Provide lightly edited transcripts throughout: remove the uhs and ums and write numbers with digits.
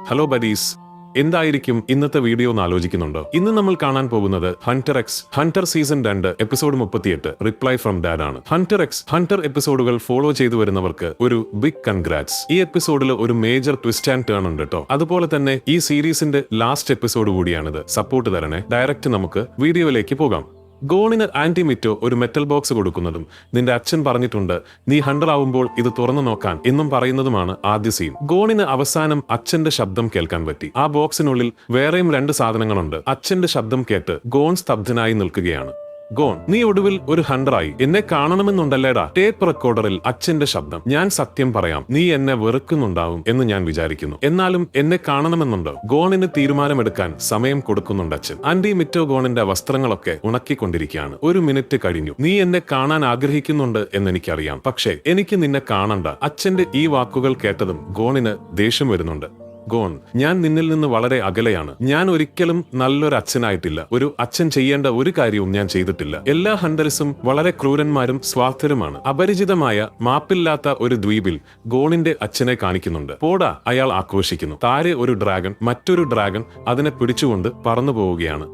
Hello buddies, എന്തായിരിക്കും ഇന്നത്തെ video എന്ന് ആലോചിക്കുന്നുണ്ടോ? ഇന്ന് നമ്മൾ കാണാൻ പോകുന്നത് Hunter X Hunter season 2 episode 38 reply from dad ആണ്. ഹണ്ടർ എപ്പിസോഡുകൾ ഫോളോ ചെയ്തു വരുന്നവർക്ക് ഒരു ബിഗ് കൺഗ്രാറ്റ്സ്. ഈ എപ്പിസോഡിൽ ഒരു മേജർ ട്വിസ്റ്റ് ആൻഡ് ടേൺ ഉണ്ട് കേട്ടോ. അതുപോലെ തന്നെ ഈ സീരീസിന്റെ ലാസ്റ്റ് എപ്പിസോഡ് കൂടിയാണിത്. സപ്പോർട്ട് തരണേ. ഡയറക്റ്റ് നമുക്ക് വീഡിയോയിലേക്ക് പോകാം. ഗോണിന് ആന്റി മിറ്റോ ഒരു മെറ്റൽ ബോക്സ് കൊടുക്കുന്നതും നിന്റെ അച്ഛൻ പറഞ്ഞിട്ടുണ്ട് നീ ഹണ്ടർ ആവുമ്പോൾ ഇത് തുറന്നു നോക്കാൻ എന്നും പറയുന്നതുമാണ് ആദ്യ സീൻ. ഗോണിന് അവസാനം അച്ഛന്റെ ശബ്ദം കേൾക്കാൻ പറ്റി. ആ ബോക്സിനുള്ളിൽ വേറെയും 2 സാധനങ്ങളുണ്ട്. അച്ഛന്റെ ശബ്ദം കേട്ട് ഗോൺ സ്തബ്ധനായി നിൽക്കുകയാണ്. ഗോൺ, നീ ഒടുവിൽ ഒരു ഹണ്ടറായി. എന്നെ കാണണമെന്നുണ്ടല്ലേടാ. ടേപ്പ് റെക്കോർഡറിൽ അച്ഛന്റെ ശബ്ദം. ഞാൻ സത്യം പറയാം, നീ എന്നെ വെറുക്കുന്നുണ്ടാവും എന്ന് ഞാൻ വിചാരിക്കുന്നു. എന്നാലും എന്നെ കാണണമെന്നുണ്ടോ? ഗോണിന് തീരുമാനമെടുക്കാൻ സമയം കൊടുക്കുന്നുണ്ട് അച്ഛൻ. ആന്റി മിറ്റോ ഗോണിന്റെ വസ്ത്രങ്ങളൊക്കെ ഉണക്കിക്കൊണ്ടിരിക്കുകയാണ്. 1 മിനിറ്റ് കഴിഞ്ഞു. നീ എന്നെ കാണാൻ ആഗ്രഹിക്കുന്നുണ്ട് എന്നെനിക്കറിയാം, പക്ഷേ എനിക്ക് നിന്നെ കാണണ്ട. അച്ഛന്റെ ഈ വാക്കുകൾ കേട്ടതും ഗോണിന് ദേഷ്യം വരുന്നുണ്ട്. ഗോൺ, ഞാൻ നിന്നിൽ നിന്ന് വളരെ അകലെയാണ്. ഞാൻ ഒരിക്കലും നല്ലൊരു അച്ഛനായിട്ടില്ല. ഒരു അച്ഛൻ ചെയ്യേണ്ട ഒരു കാര്യവും ഞാൻ ചെയ്തിട്ടില്ല. എല്ലാ ഹണ്ടേഴ്സും വളരെ ക്രൂരന്മാരും സ്വാർത്ഥരുമാണ്. അപരിചിതമായ മാപ്പില്ലാത്ത ഒരു ദ്വീപിൽ ഗോണിന്റെ അച്ഛനെ കാണിക്കുന്നുണ്ട്. പോടാ, അയാൾ ആക്രോശിക്കുന്നു. താരെ ഒരു ഡ്രാഗൺ, മറ്റൊരു ഡ്രാഗൺ അതിനെ പിടിച്ചുകൊണ്ട് പറന്നു പോവുകയാണ്.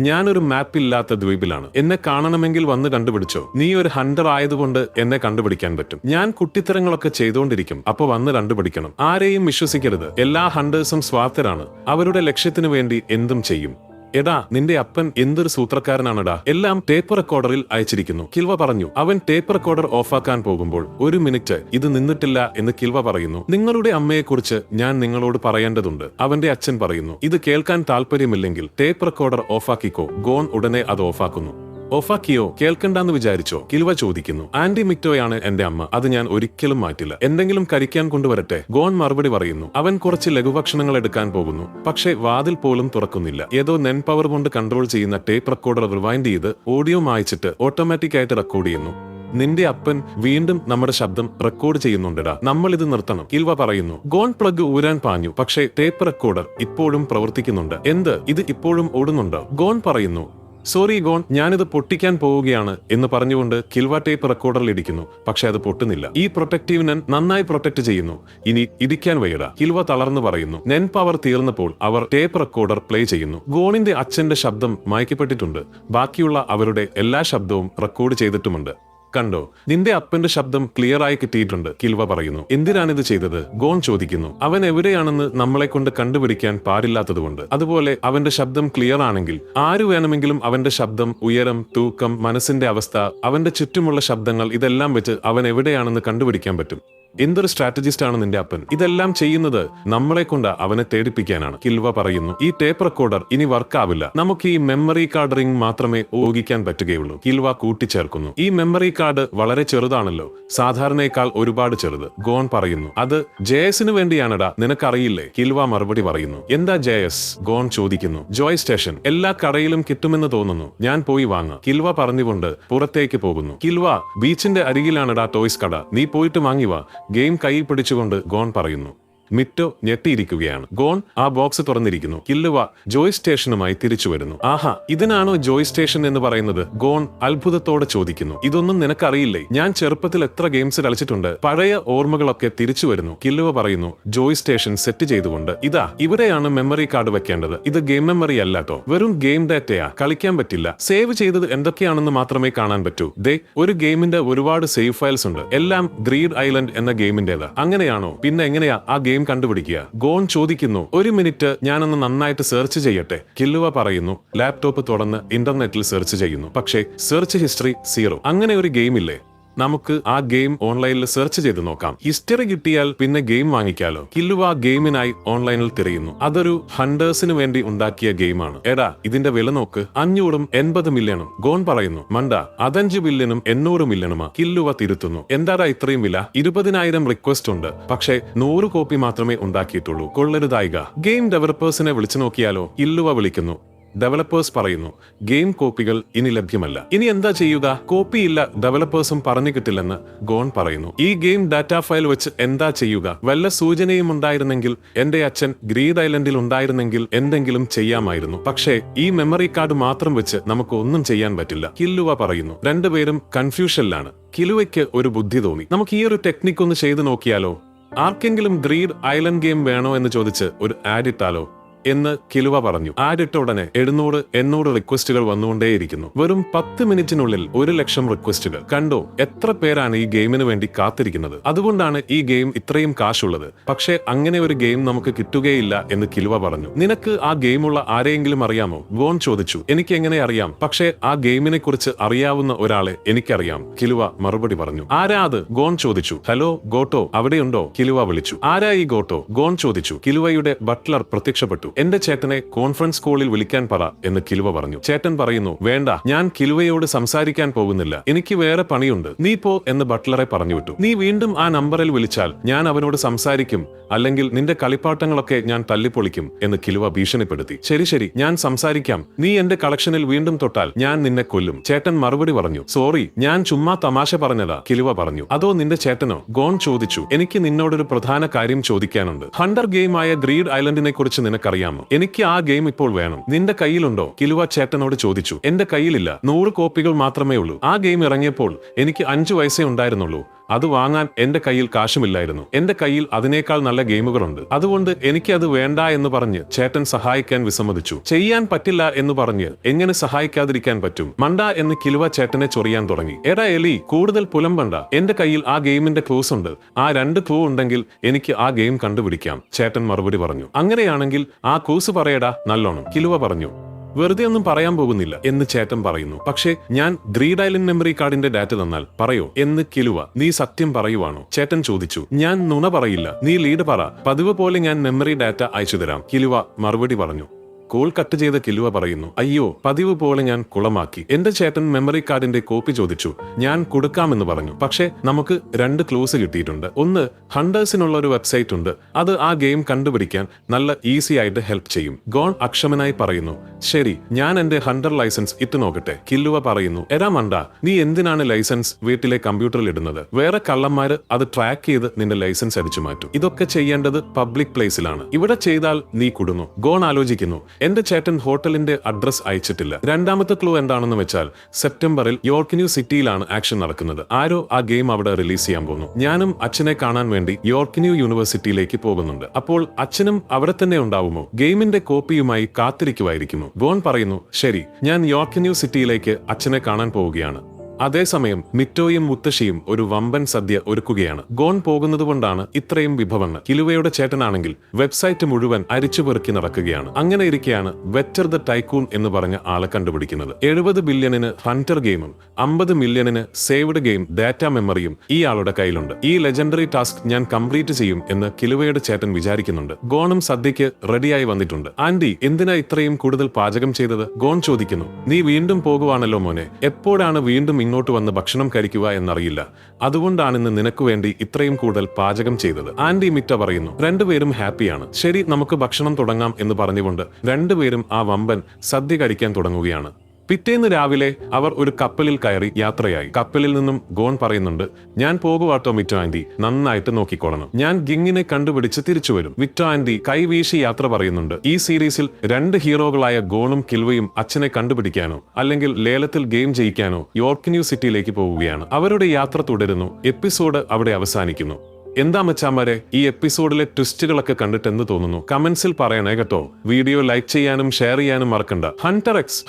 ഞാനൊരു മാപ്പില്ലാത്ത ദ്വീപിലാണ്. എന്നെ കാണണമെങ്കിൽ വന്ന് കണ്ടുപിടിച്ചോ. നീ ഒരു ഹണ്ടർ ആയതുകൊണ്ട് എന്നെ കണ്ടുപിടിക്കാൻ പറ്റും. ഞാൻ കുട്ടിത്തരങ്ങളൊക്കെ ചെയ്തുകൊണ്ടിരിക്കും. അപ്പൊ വന്ന് കണ്ടുപിടിക്കണം. ആരെയും വിശ്വസിക്കരുത്. എല്ലാ ഹണ്ടേഴ്സും സ്വാർത്ഥരാണ്. അവരുടെ ലക്ഷ്യത്തിനു വേണ്ടി എന്തും ചെയ്യും. എടാ, നിന്റെ അപ്പൻ എന്തൊരു സൂത്രക്കാരനാണെടാ. എല്ലാം ടേപ്പ് റെക്കോർഡറിൽ അയച്ചിരിക്കുന്നു. കിൽവ പറഞ്ഞു. അവൻ ടേപ്പ് റെക്കോർഡർ ഓഫാക്കാൻ പോകുമ്പോൾ 1 മിനിറ്റ് ഇത് നിന്നിട്ടില്ല എന്ന് കിൽവ പറയുന്നു. നിങ്ങളുടെ അമ്മയെക്കുറിച്ച് ഞാൻ നിങ്ങളോട് പറയേണ്ടതുണ്ട്. അവന്റെ അച്ഛൻ പറയുന്നു. ഇത് കേൾക്കാൻ താല്പര്യമില്ലെങ്കിൽ ടേപ്പ് റെക്കോർഡർ ഓഫാക്കിക്കോ. ഗോൺ ഉടനെ അത് ഓഫാക്കുന്നു. ഓഫാക്കിയോ? കേൾക്കണ്ടെന്ന് വിചാരിച്ചോ? കിൽവ ചോദിക്കുന്നു. ആന്റി മിറ്റോയാണ് എന്റെ അമ്മ. അത് ഞാൻ ഒരിക്കലും മാറ്റില്ല. എന്തെങ്കിലും കഴിക്കാൻ കൊണ്ടുവരട്ടെ? ഗോൺ മറുപടി പറയുന്നു. അവൻ കുറച്ച് ലഘുഭക്ഷണങ്ങൾ എടുക്കാൻ പോകുന്നു. പക്ഷേ വാതിൽ പോലും തുറക്കുന്നില്ല. ഏതോ നെൻ പവർ കൊണ്ട് കൺട്രോൾ ചെയ്യുന്ന ടേപ്പ് റെക്കോർഡർ റിവൈൻഡ് ചെയ്ത് ഓഡിയോ മായ്ച്ചിട്ട് ഓട്ടോമാറ്റിക് ആയിട്ട് റെക്കോർഡ് ചെയ്യുന്നു. നിന്റെ അപ്പൻ വീണ്ടും നമ്മുടെ ശബ്ദം റെക്കോർഡ് ചെയ്യുന്നുണ്ടടാ. നമ്മൾ ഇത് നിർത്തണം, കിൽവ പറയുന്നു. ഗോൺ പ്ലഗ് ഊരാൻ പാഞ്ഞു. പക്ഷേ ടേപ്പ് റെക്കോർഡർ ഇപ്പോഴും പ്രവർത്തിക്കുന്നുണ്ട്. എന്ത്, ഇത് ഇപ്പോഴും ഓടുന്നുണ്ടോ? ഗോൺ പറയുന്നു. സോറി ഗോൺ, ഞാനിത് പൊട്ടിക്കാൻ പോവുകയാണ് എന്ന് പറഞ്ഞുകൊണ്ട് കിൽവ ടേപ്പ് റെക്കോർഡറിൽ ഇടിക്കുന്നു. പക്ഷെ അത് പൊട്ടുന്നില്ല. ഈ പ്രൊട്ടക്റ്റീവ് നെൻ നന്നായി പ്രൊട്ടക്ട് ചെയ്യുന്നു. ഇനി ഇടിക്കാൻ വയ്യട. കിൽവ തളർന്നു പറയുന്നു. നെൻ പവർ തീർന്നപ്പോൾ അവർ ടേപ്പ് റെക്കോർഡർ പ്ലേ ചെയ്യുന്നു. ഗോണിന്റെ അച്ഛന്റെ ശബ്ദം മായ്ക്കപ്പെട്ടിട്ടുണ്ട്. ബാക്കിയുള്ള അവരുടെ എല്ലാ ശബ്ദവും റെക്കോർഡ് ചെയ്തിട്ടുമുണ്ട്. കണ്ടോ, നിന്റെ അപ്പന്റെ ശബ്ദം ക്ലിയർ ആയി കിട്ടിയിട്ടുണ്ട്, കിൽവ പറയുന്നു. എന്തിനാണിത് ചെയ്തത്? ഗോൺ ചോദിക്കുന്നു. അവൻ എവിടെയാണെന്ന് നമ്മളെ കൊണ്ട് കണ്ടുപിടിക്കാൻ പാടില്ലാത്തതുകൊണ്ട്. അതുപോലെ അവന്റെ ശബ്ദം ക്ലിയർ ആണെങ്കിൽ ആര് വേണമെങ്കിലും അവന്റെ ശബ്ദം, ഉയരം, തൂക്കം, മനസ്സിന്റെ അവസ്ഥ, അവന്റെ ചുറ്റുമുള്ള ശബ്ദങ്ങൾ ഇതെല്ലാം വെച്ച് അവൻ എവിടെയാണെന്ന് കണ്ടുപിടിക്കാൻ പറ്റും. എന്തൊരു സ്ട്രാറ്റജിസ്റ്റ് ആണ് നിന്റെ അപ്പൻ. ഇതെല്ലാം ചെയ്യുന്നത് നമ്മളെ കൊണ്ട് അവനെ തേടിപ്പിക്കാനാണ്, കിൽവ പറയുന്നു. ഈ ടേപ്പ് റെക്കോർഡർ ഇനി വർക്കാവില്ല. നമുക്ക് ഈ മെമ്മറി കാർഡ് റിംഗ് മാത്രമേ ഉപയോഗിക്കാൻ പറ്റുകയുള്ളൂ, കിൽവ കൂട്ടിച്ചേർക്കുന്നു. ഈ മെമ്മറി കാർഡ് വളരെ ചെറുതാണല്ലോ, സാധാരണയേക്കാൾ ഒരുപാട് ചെറുത്, ഗോൺ പറയുന്നു. അത് ജയസിന് വേണ്ടിയാണടാ, നിനക്കറിയില്ലേ? കിൽവ മറുപടി പറയുന്നു. എന്താ ജയസ്? ഗോൺ ചോദിക്കുന്നു. ജോയ് സ്റ്റേഷൻ. എല്ലാ കടയിലും കിട്ടുമെന്ന് തോന്നുന്നു, ഞാൻ പോയി വാങ്ങാം, കിൽവ പറഞ്ഞുകൊണ്ട് പുറത്തേക്ക് പോകുന്നു. കിൽവ, ബീച്ചിന്റെ അരികിലാണടാ ടോയ്സ് കട, നീ പോയിട്ട് വാങ്ങി വാ, ഗെയിം കൈ പിടിച്ചുകൊണ്ട് ഗോൺ പറയുന്നു. മിറ്റോ ഞെട്ടിയിരിക്കുകയാണ്. ഗോൺ ആ ബോക്സ് തുറന്നിരിക്കുന്നു. കിൽവ ജോയ് സ്റ്റേഷനുമായി തിരിച്ചു വരുന്നു. ആഹാ, ഇതിനാണോ ജോയ് സ്റ്റേഷൻ എന്ന് പറയുന്നത്? ഗോൺ അത്ഭുതത്തോടെ ചോദിക്കുന്നു. ഇതൊന്നും നിനക്കറിയില്ലേ? ഞാൻ ചെറുപ്പത്തിൽ എത്ര ഗെയിംസ് കളിച്ചിട്ടുണ്ട്. പഴയ ഓർമ്മകളൊക്കെ തിരിച്ചു വരുന്നു, കിൽവ പറയുന്നു. ജോയ് സ്റ്റേഷൻ സെറ്റ് ചെയ്തുകൊണ്ട്. ഇതാ, ഇവിടെയാണ് മെമ്മറി കാർഡ് വെക്കേണ്ടത്. ഇത് ഗെയിം മെമ്മറി അല്ലാട്ടോ, വെറും ഗെയിം ഡാറ്റയാ. കളിക്കാൻ പറ്റില്ല. സേവ് ചെയ്തത് എന്തൊക്കെയാണെന്ന് മാത്രമേ കാണാൻ പറ്റൂ. ദേ, ഒരു ഗെയിമിന്റെ ഒരുപാട് സേവ് ഫയൽസ് ഉണ്ട്. എല്ലാം ഗ്രീഡ് ഐലൻഡ് എന്ന ഗെയിമിന്റേതാ. അങ്ങനെയാണോ? പിന്നെ എങ്ങനെയാ ആ ഗെയിം കണ്ടുപിടിക്കുക? ഗോൺ ചോദിക്കുന്നു. 1 മിനിറ്റ്, ഞാനൊന്ന് നന്നായിട്ട് സെർച്ച് ചെയ്യട്ടെ, കിൽവ പറയുന്നു. ലാപ്ടോപ്പ് തുറന്ന് ഇന്റർനെറ്റിൽ സെർച്ച് ചെയ്യുന്നു. പക്ഷേ സെർച്ച് ഹിസ്റ്ററി 0. അങ്ങനെ ഒരു ഗെയിം ഇല്ലേ? നമുക്ക് ആ ഗെയിം ഓൺലൈനിൽ സെർച്ച് ചെയ്ത് നോക്കാം. ഹിസ്റ്ററി കിട്ടിയാൽ പിന്നെ ഗെയിം വാങ്ങിക്കാലോ. കിൽവ ഗെയിമിനായി ഓൺലൈനിൽ തിരയുന്നു. അതൊരു ഹണ്ടേഴ്സിന് വേണ്ടി ഉണ്ടാക്കിയ ഗെയിമാണ്. എടാ, ഇതിന്റെ വില നോക്ക്, 580 മില്യണും. ഗോൺ പറയുന്നു. മണ്ട, 5 ബില്യണും 800 മില്യണുമാ. കിൽവ തിരുത്തുന്നു. എന്താടാ ഇത്രയും വില? 20,000 റിക്വസ്റ്റ് ഉണ്ട്, പക്ഷേ 100 കോപ്പി മാത്രമേ ഉണ്ടാക്കിയിട്ടുള്ളൂ. കൊള്ളരുതായിക. ഗെയിം ഡെവലപ്പേഴ്സിനെ വിളിച്ചു നോക്കിയാലോ? കിൽവ വിളിക്കുന്നു. ഡെവലപ്പേഴ്സ് പറയുന്നു. ഗെയിം കോപ്പികൾ ഇനി ലഭ്യമല്ല. ഇനി എന്താ ചെയ്യുക? കോപ്പിയില്ല, ഡെവലപ്പേഴ്സും പറഞ്ഞു കിട്ടില്ലെന്ന് ഗോൺ പറയുന്നു. ഈ ഗെയിം ഡാറ്റ ഫയൽ വെച്ച് എന്താ ചെയ്യുക? വല്ല സൂചനയും ഉണ്ടായിരുന്നെങ്കിൽ, എന്റെ അച്ഛൻ ഗ്രീഡ് ഐലൻഡിൽ ഉണ്ടായിരുന്നെങ്കിൽ എന്തെങ്കിലും ചെയ്യാമായിരുന്നു. പക്ഷേ ഈ മെമ്മറി കാർഡ് മാത്രം വെച്ച് നമുക്ക് ഒന്നും ചെയ്യാൻ പറ്റില്ല, കിൽവ പറയുന്നു. രണ്ടുപേരും കൺഫ്യൂഷനിലാണ്. കിൽവയ്ക്ക് ഒരു ബുദ്ധി തോന്നി. നമുക്ക് ഈ ഒരു ടെക്നിക് ഒന്ന് ചെയ്തു നോക്കിയാലോ? ആർക്കെങ്കിലും ഗ്രീഡ് ഐലൻഡ് ഗെയിം വേണോ എന്ന് ചോദിച്ച് ഒരു ആഡ് ഇട്ടാലോ എന്ന് കിലുവ പറഞ്ഞു. ആഡ് ഇട്ട ഉടനെ 700 റിക്വസ്റ്റുകൾ വന്നുകൊണ്ടേയിരിക്കുന്നു. വെറും 10 മിനിറ്റിനുള്ളിൽ 1,00,000 റിക്വസ്റ്റുകൾ. കണ്ടോ എത്ര പേരാണ് ഈ ഗെയിമിന് വേണ്ടി കാത്തിരിക്കുന്നത്. അതുകൊണ്ടാണ് ഈ ഗെയിം ഇത്രയും കാശുള്ളത്. പക്ഷേ അങ്ങനെ ഒരു ഗെയിം നമുക്ക് കിട്ടുകയില്ല എന്ന് കിലുവ പറഞ്ഞു. നിനക്ക് ആ ഗെയിമുള്ള ആരെയെങ്കിലും അറിയാമോ? ഗോൺ ചോദിച്ചു. എനിക്ക് എങ്ങനെ അറിയാം, പക്ഷേ ആ ഗെയിമിനെ കുറിച്ച് അറിയാവുന്ന ഒരാളെ എനിക്കറിയാം, കിലുവ മറുപടി പറഞ്ഞു. ആരാ അത്? ഗോൺ ചോദിച്ചു. Hello Giotto, അവിടെയുണ്ടോ? കിലുവ വിളിച്ചു. ആരാ ഈ ഗോട്ടോ? ഗോൺ ചോദിച്ചു. കിലുവയുടെ ബട്ട്ലർ പ്രത്യക്ഷപ്പെട്ടു. എന്റെ ചേട്ടനെ കോൺഫറൻസ് കോളിൽ വിളിക്കാൻ പറ എന്ന് കിലുവ പറഞ്ഞു. ചേട്ടൻ പറയുന്നു, വേണ്ട, ഞാൻ കിലുവയോട് സംസാരിക്കാൻ പോകുന്നില്ല, എനിക്ക് വേറെ പണിയുണ്ട്, നീ പോ എന്ന് ബട്ട്ലറെ പറഞ്ഞുവിട്ടു. നീ വീണ്ടും ആ നമ്പറിൽ വിളിച്ചാൽ ഞാൻ അവനോട് സംസാരിക്കും, അല്ലെങ്കിൽ നിന്റെ കളിപ്പാട്ടങ്ങളൊക്കെ ഞാൻ തല്ലിപ്പൊളിക്കും എന്ന് കിലുവ ഭീഷണിപ്പെടുത്തി. ശരി ശരി, ഞാൻ സംസാരിക്കാം, നീ എന്റെ കളക്ഷനിൽ വീണ്ടും തൊട്ടാൽ ഞാൻ നിന്നെ കൊല്ലും. ചേട്ടൻ മറുപടി പറഞ്ഞു. സോറി, ഞാൻ ചുമ്മാ തമാശ പറഞ്ഞതാ, കിലുവ പറഞ്ഞു. അതോ നിന്റെ ചേട്ടനോ? ഗോൺ ചോദിച്ചു. എനിക്ക് നിന്നോടൊരു പ്രധാന കാര്യം ചോദിക്കാനുണ്ട്. ഹണ്ടർ ഗെയിമായ ഗ്രീഡ് ഐലൻഡിനെ കുറിച്ച് നിനക്കറിയാമോ? എനിക്ക് ആ ഗെയിം ഇപ്പോൾ വേണം, നിന്റെ കയ്യിലുണ്ടോ? കിലുവ ചേട്ടനോട് ചോദിച്ചു. എന്റെ കയ്യിലില്ല, 100 കോപ്പികൾ മാത്രമേ ഉള്ളൂ. ആ ഗെയിം ഇറങ്ങിയപ്പോൾ എനിക്ക് 5 വയസ്സേ ഉണ്ടായിരുന്നുള്ളൂ. അത് വാങ്ങാൻ എന്റെ കയ്യിൽ കാശുമില്ലായിരുന്നു. എന്റെ കയ്യിൽ അതിനേക്കാൾ നല്ല ഗെയിമുകളുണ്ട്, അതുകൊണ്ട് എനിക്ക് അത് വേണ്ട എന്ന് പറഞ്ഞ് ചേട്ടൻ സഹായിക്കാൻ വിസമ്മതിച്ചു. ചെയ്യാൻ പറ്റില്ല എന്ന് പറഞ്ഞ് എങ്ങനെ സഹായിക്കാതിരിക്കാൻ പറ്റും? മണ്ട എന്ന് കിലുവ ചേട്ടനെ ചൊറിയാൻ തുടങ്ങി. എടാ എലി, കൂടുതൽ പുലമ്പണ്ട, എന്റെ കയ്യിൽ ആ ഗെയിമിന്റെ ക്ലൂസ് ഉണ്ട്. ആ 2 ക്ലൂ ഉണ്ടെങ്കിൽ എനിക്ക് ആ ഗെയിം കണ്ടുപിടിക്കാം, ചേട്ടൻ മറുപടി പറഞ്ഞു. അങ്ങനെയാണെങ്കിൽ ആ ക്ലൂസ് പറയടാ നല്ലോണം, കിലുവ പറഞ്ഞു. വെറുതെ ഒന്നും പറയാൻ പോകുന്നില്ല എന്ന് ചേട്ടൻ പറയുന്നു. പക്ഷേ ഞാൻ ഗ്രീഡ് ഐലൻഡ് മെമ്മറി കാർഡിന്റെ ഡാറ്റ തന്നാൽ പറയോ എന്ന് കിലുവ. നീ സത്യം പറയുവാണോ? ചേട്ടൻ ചോദിച്ചു. ഞാൻ നുണ പറയില്ല, നീ ലീഡ് പറ, പതിവ് പോലെ ഞാൻ മെമ്മറി ഡാറ്റ അയച്ചു തരാം, കിലുവ മറുപടി പറഞ്ഞു. കോൾ കട്ട് ചെയ്ത കിലുവ പറയുന്നു. അയ്യോ, പതിവ് പോലെ ഞാൻ കുളമാക്കി. എന്റെ ചേട്ടൻ മെമ്മറി കാർഡിന്റെ കോപ്പി ചോദിച്ചു. ഞാൻ കൊടുക്കാമെന്ന് പറഞ്ഞു. പക്ഷേ നമുക്ക് 2 ക്ലൂസ് കിട്ടിയിട്ടുണ്ട്. ഒന്ന്, ഹണ്ടേഴ്സിനുള്ള ഒരു വെബ്സൈറ്റ് ഉണ്ട്, അത് ആ ഗെയിം കണ്ടുപിടിക്കാൻ നല്ല ഈസി ആയിട്ട് ഹെൽപ്പ് ചെയ്യും. ഗോൺ അക്ഷമനായി പറയുന്നു. ശരി, ഞാൻ എന്റെ ഹണ്ടർ ലൈസൻസ് ഇട്ട് നോക്കട്ടെ, കിലുവ പറയുന്നു. എടാ മണ്ട, നീ എന്തിനാണ് ലൈസൻസ് വീട്ടിലെ കമ്പ്യൂട്ടറിൽ ഇടുന്നത്? വേറെ കള്ളന്മാര് അത് ട്രാക്ക് ചെയ്ത് നിന്റെ ലൈസൻസ് അടിച്ചു മാറ്റും. ഇതൊക്കെ ചെയ്യേണ്ടത് പബ്ലിക് പ്ലേസിലാണ്, ഇവിടെ ചെയ്താൽ നീ കുടുങ്ങും. ഗോൺ ആലോചിക്കുന്നു. എന്റെ ചേട്ടൻ ഹോട്ടലിന്റെ അഡ്രസ് അയച്ചിട്ടില്ല. രണ്ടാമത്തെ ക്ലൂ എന്താണെന്ന് വെച്ചാൽ സെപ്റ്റംബറിൽ യോർക്ക് ന്യൂ സിറ്റിയിലാണ് ആക്ഷൻ നടക്കുന്നത്. ആരോ ആ ഗെയിം അവിടെ റിലീസ് ചെയ്യാൻ പോകുന്നു. ഞാനും അച്ഛനെ കാണാൻ വേണ്ടി യോർക്ക് ന്യൂ യൂണിവേഴ്സിറ്റിയിലേക്ക് പോകുന്നുണ്ട്. അപ്പോൾ അച്ഛനും അവിടെ തന്നെ ഉണ്ടാവുമോ? ഗെയിമിന്റെ കോപ്പിയുമായി കാത്തിരിക്കുമായിരിക്കുമോ? ഗോൺ പറയുന്നു. ശരി, ഞാൻ യോർക്ക് ന്യൂ സിറ്റിയിലേക്ക് അച്ഛനെ കാണാൻ പോവുകയാണ്. അതേസമയം മിറ്റോയും മുത്തശ്ശിയും ഒരു വമ്പൻ സദ്യ ഒരുക്കുകയാണ്. ഗോൺ പോകുന്നതുകൊണ്ടാണ് ഇത്രയും വിഭവങ്ങൾ. കിലുവയുടെ ചേട്ടനാണെങ്കിൽ വെബ്സൈറ്റ് മുഴുവൻ അരിച്ചുപെറുക്കി നടക്കുകയാണ്. അങ്ങനെ ഇരിക്കെയാണ് വെറ്റർ ദ ടൈക്കൂൺ എന്ന് പറഞ്ഞ ആളെ കണ്ടുപിടിക്കുന്നത്. 70 ബില്യണിന് ഹണ്ടർ ഗെയിമും 50 മില്യണിന് സേവ്ഡ് ഗെയിം ഡാറ്റ മെമ്മറിയും ഈ ആളുടെ കയ്യിലുണ്ട്. ഈ ലെജൻഡറി ടാസ്ക് ഞാൻ കംപ്ലീറ്റ് ചെയ്യും എന്ന് കിലുവയുടെ ചേട്ടൻ വിചാരിക്കുന്നുണ്ട്. ഗോണും സദ്യക്ക് റെഡിയായി വന്നിട്ടുണ്ട്. ആന്റി, എന്തിനാ ഇത്രയും കൂടുതൽ പാചകം ചെയ്തത്? ഗോൺ ചോദിക്കുന്നു. നീ വീണ്ടും പോകുവാണല്ലോ മോനെ, എപ്പോഴാണ് വീണ്ടും ഇങ്ങോട്ട് വന്ന് ഭക്ഷണം കഴിക്കുക എന്നറിയില്ല, അതുകൊണ്ടാണിന്ന് നിനക്ക് വേണ്ടി ഇത്രയും കൂടുതൽ പാചകം ചെയ്തത്, ആന്റി മിറ്റ പറയുന്നു. രണ്ടുപേരും ഹാപ്പിയാണ്. ശരി, നമുക്ക് ഭക്ഷണം തുടങ്ങാം എന്ന് പറഞ്ഞുകൊണ്ട് രണ്ടുപേരും ആ വമ്പൻ സദ്യ കഴിക്കാൻ തുടങ്ങുകയാണ്. പിറ്റേന്ന് രാവിലെ അവർ ഒരു കപ്പലിൽ കയറി യാത്രയായി. കപ്പലിൽ നിന്നും ഗോൺ പറയുന്നുണ്ട്. ഞാൻ പോകുവാട്ടോ മിറ്റോ ആന്റി, നന്നായിട്ട് നോക്കിക്കോളണം, ഞാൻ ഗിങ്ങിനെ കണ്ടുപിടിച്ച് തിരിച്ചു വരും. വിറ്റോ ആന്റി കൈവീശി യാത്ര പറയുന്നുണ്ട്. ഈ സീരീസിൽ 2 ഹീറോകളായ ഗോണും കിൽവയും അച്ഛനെ കണ്ടുപിടിക്കാനോ അല്ലെങ്കിൽ ലേലത്തിൽ ഗെയിം ജയിക്കാനോ യോർക്ക് ന്യൂ സിറ്റിയിലേക്ക് പോവുകയാണ്. അവരുടെ യാത്ര തുടരുന്നു. എപ്പിസോഡ് അവിടെ അവസാനിക്കുന്നു. എന്താ മച്ചാമാരെ, ഈ എപ്പിസോഡിലെ ട്വിസ്റ്റുകളൊക്കെ കണ്ടിട്ട് എന്ത് തോന്നുന്നു? കമന്റ്സിൽ പറയണേ കേട്ടോ. വീഡിയോ ലൈക്ക് ചെയ്യാനും ഷെയർ ചെയ്യാനും മറക്കണ്ട.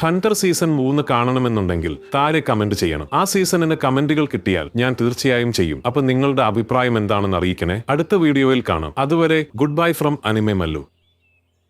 ഹണ്ടർ സീസൺ 3 കാണണമെന്നുണ്ടെങ്കിൽ താഴെ കമന്റ് ചെയ്യണം. ആ സീസണിന് കമന്റുകൾ കിട്ടിയാൽ ഞാൻ തീർച്ചയായും ചെയ്യും. അപ്പൊ നിങ്ങളുടെ അഭിപ്രായം എന്താണെന്ന് അറിയിക്കണേ. അടുത്ത വീഡിയോയിൽ കാണാം. അതുവരെ good bye from anime Mallu.